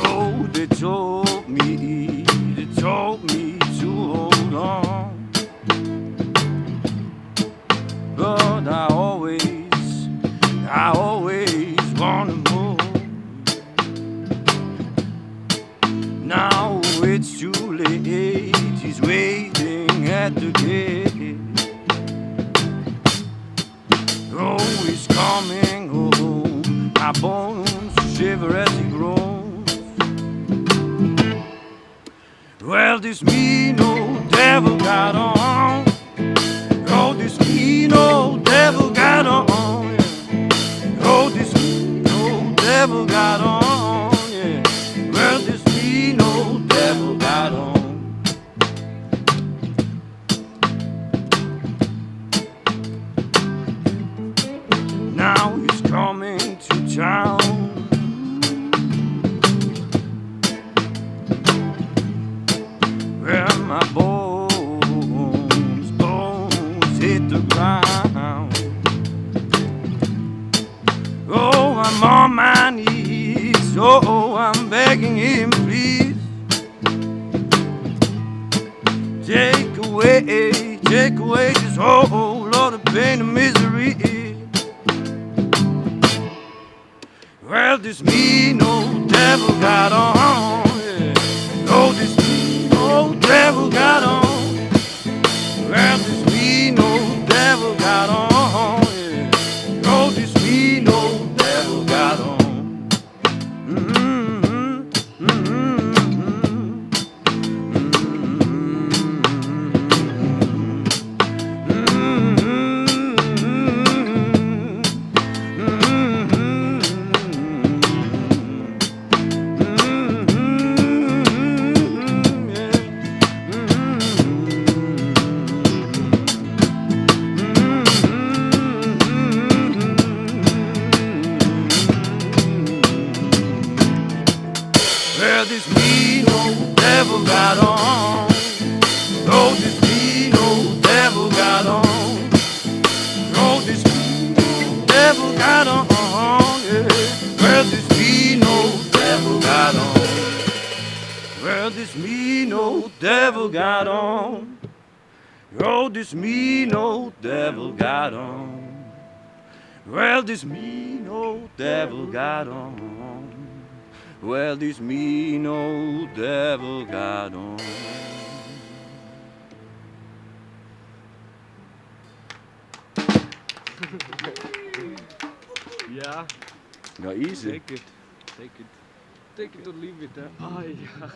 Oh, they told me to hold on, but I always wanna move. Now it's too late, he's waiting at the gate. Oh, he's coming home, my bones shiver as he groans. Well, this mean old devil got on. Oh, this mean old devil got on. Yeah. Oh, this mean old devil got on. Yeah. Well, this mean old devil got on. Now he's coming to town. Where my bones hit the ground. Oh, I'm on my knees. Oh, I'm begging him, please. Take away this whole lot of pain and misery. Well, this mean old devil got on. Yeah. Oh, this mean old devil got on. Well, this mean old devil got on. Yeah. Oh, this mean old devil got on. Well, this mean old devil got on. Oh, this mean old devil got on. Oh, this mean old devil got on. Yeah. Well, this mean old devil got on. Well, this mean old devil got on. Oh, this mean old devil got on. Well, this mean old devil got on. Well, this mean old devil got on. Ja, Ja, easy. take it or leave it. Hè? Ah ja.